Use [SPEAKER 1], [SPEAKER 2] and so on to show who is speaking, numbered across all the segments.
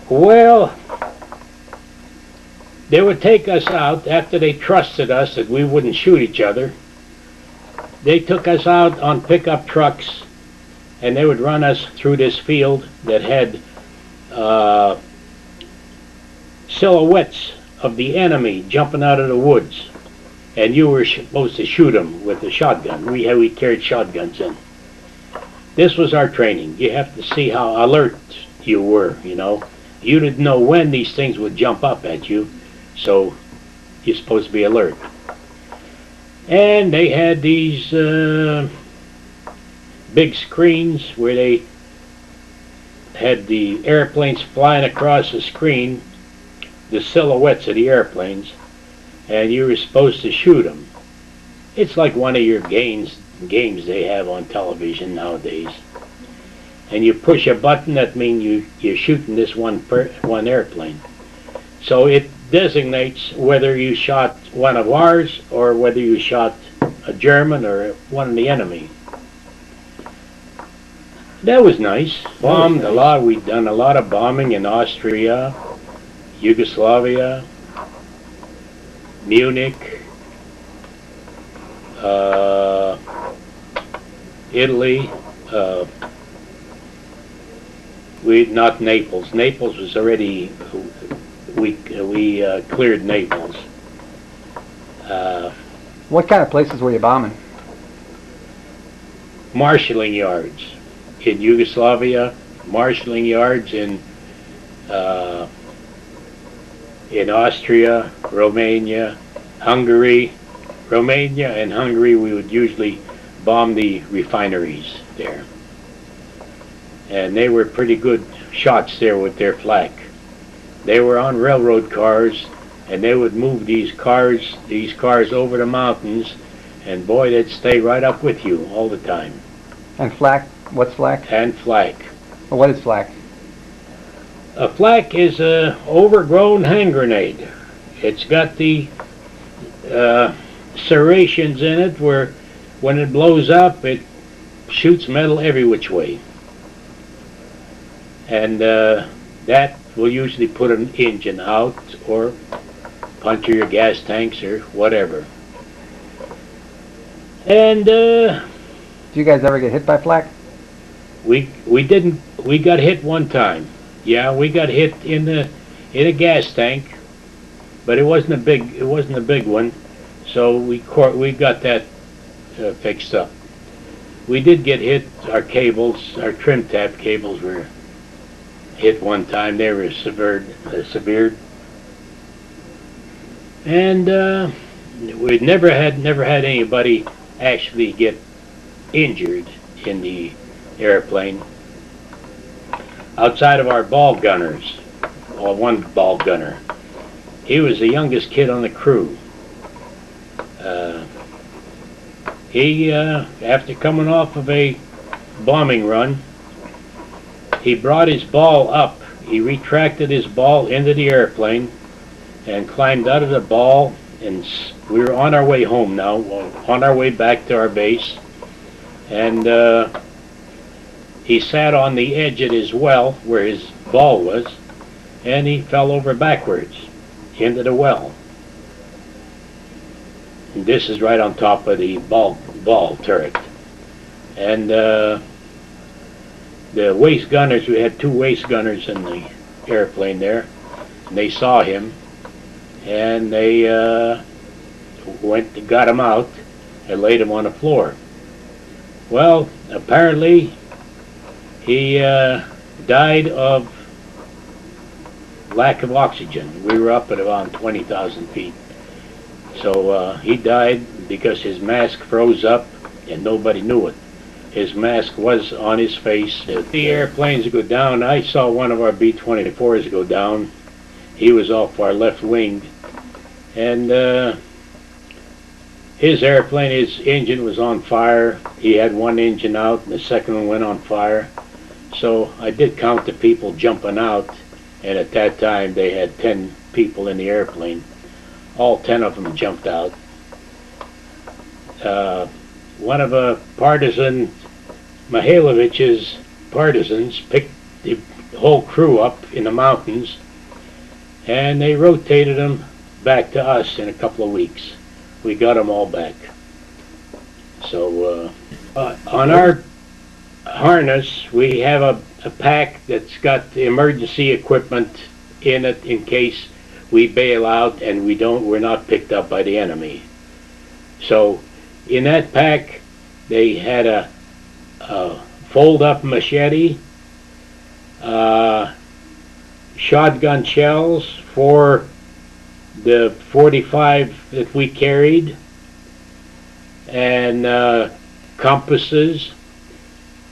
[SPEAKER 1] Well, they would take us out after they trusted us that we wouldn't shoot each other. They took us out on pickup trucks, and they would run us through this field that had silhouettes of the enemy jumping out of the woods, and you were supposed to shoot them with a shotgun. We carried shotguns in. This was our training. You have to see how alert you were, you know. You didn't know when these things would jump up at you, so you're supposed to be alert. And they had these big screens where they had the airplanes flying across the screen, the silhouettes of the airplanes, and you were supposed to shoot them. It's like one of your games they have on television nowadays. And you push a button, that means you're shooting this one airplane. So it designates whether you shot one of ours or whether you shot a German or one of the enemy. That was nice. Bombed a lot. We'd done a lot of bombing in Austria, Yugoslavia, Munich, Italy. Not Naples. Naples was already, we cleared Naples.
[SPEAKER 2] What kind of places were you bombing?
[SPEAKER 1] Marshalling yards in Yugoslavia, marshalling yards in Austria, Romania, Hungary. Romania and Hungary, we would usually bomb the refineries there. And they were pretty good shots there with their flak. They were on railroad cars, and they would move these cars over the mountains, and boy, they'd stay right up with you all the time.
[SPEAKER 2] And flak? What's flak?
[SPEAKER 1] And flak.
[SPEAKER 2] Well, what is flak?
[SPEAKER 1] A flak is a overgrown hand grenade. It's got the serrations in it where when it blows up, it shoots metal every which way. And that will usually put an engine out or puncture your gas tanks or whatever. And
[SPEAKER 2] do you guys ever get hit by flak?
[SPEAKER 1] We didn't. We got hit one time. Yeah, we got hit in a gas tank, but it wasn't a big one. So we got that fixed up. We did get hit. Our cables, our trim tab cables were hit one time. They were severed. And we'd never had anybody actually get injured in the airplane outside of our ball gunners, or one ball gunner. He was the youngest kid on the crew. He after coming off of a bombing run, he brought his ball up. He retracted his ball into the airplane and climbed out of the ball, and we were on our way home now, on our way back to our base. And he sat on the edge of his well where his ball was, and he fell over backwards into the well. And this is right on top of the ball turret. And the waist gunners, we had two waist gunners in the airplane there, and they saw him, and they got him out and laid him on the floor. Well, apparently he died of lack of oxygen. We were up at around 20,000 feet. So he died because his mask froze up and nobody knew it. His mask was on his face. The airplanes go down. I saw one of our B-24s go down. He was off our left wing. And his airplane, his engine was on fire. He had one engine out and the second one went on fire. So I did count the people jumping out, and at that time they had 10 people in the airplane. All 10 of them jumped out. One of Mihailovich's partisans picked the whole crew up in the mountains, and they rotated them back to us in a couple of weeks. We got them all back. So on our harness, we have a pack that's got the emergency equipment in it in case we bail out and we're not picked up by the enemy. So in that pack, they had a fold-up machete, shotgun shells for the 45 that we carried, and compasses,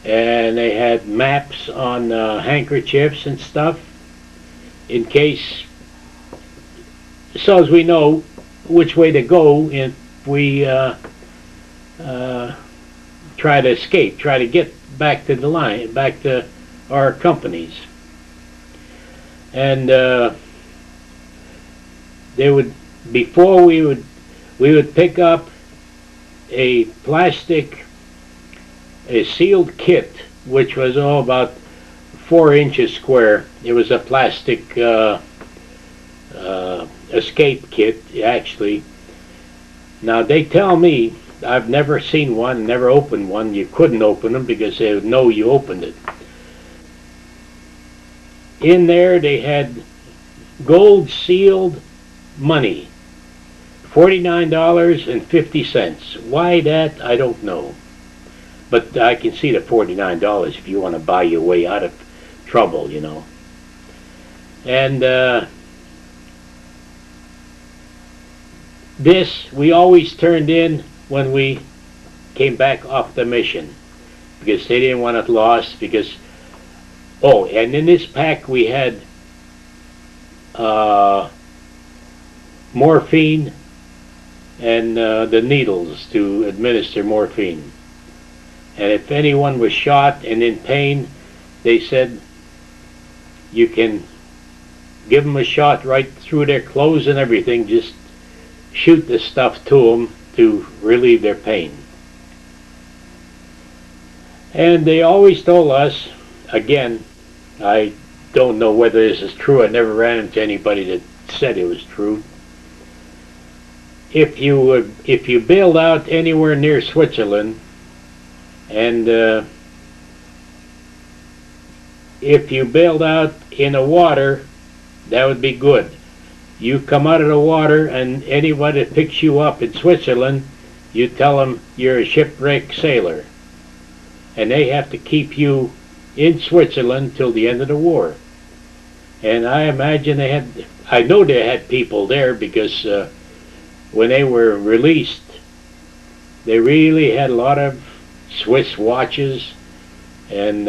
[SPEAKER 1] and they had maps on handkerchiefs and stuff in case, so as we know which way to go if we try to escape, try to get back to the line, back to our companies. And they would, before we would pick up a sealed kit, which was about 4 inches square. It was a plastic escape kit, actually. Now they tell me, I've never seen one, never opened one. You couldn't open them because they would know you opened it. In there they had gold sealed money, $49.50. Why that, I don't know. But I can see the $49 if you want to buy your way out of trouble, you know. And this we always turned in when we came back off the mission, because they didn't want it lost. Because, oh, and in this pack we had morphine and the needles to administer morphine. And if anyone was shot and in pain, they said you can give them a shot right through their clothes and everything, just shoot the stuff to them to relieve their pain. And they always told us, again, I don't know whether this is true, I never ran into anybody that said it was true, if you bailed out anywhere near Switzerland, and if you bailed out in the water, that would be good. You come out of the water and anybody that picks you up in Switzerland, you tell them you're a shipwrecked sailor, and they have to keep you in Switzerland till the end of the war. And I imagine I know they had people there, because when they were released, they really had a lot of Swiss watches and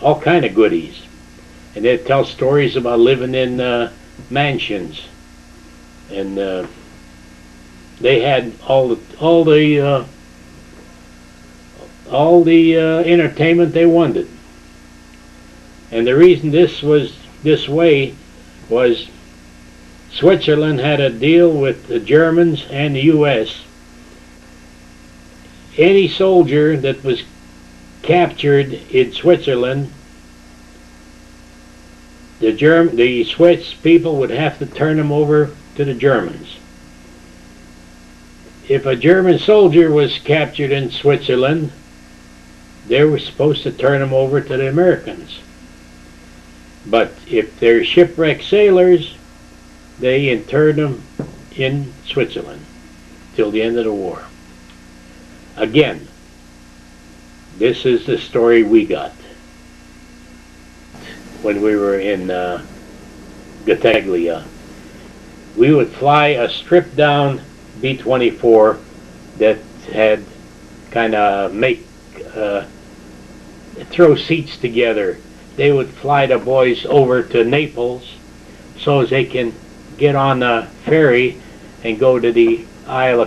[SPEAKER 1] all kind of goodies, and they'd tell stories about living in mansions, and they had all the entertainment they wanted. And the reason this was this way was Switzerland had a deal with the Germans and the U.S. Any soldier that was captured in Switzerland, the Swiss people would have to turn him over to the Germans. If a German soldier was captured in Switzerland, they were supposed to turn him over to the Americans. But if they're shipwrecked sailors, they interned them in Switzerland till the end of the war. Again, this is the story we got when we were in Battaglia. We would fly a stripped down B-24 that had kind of throw seats together. They would fly the boys over to Naples so as they can get on the ferry and go to the Isle of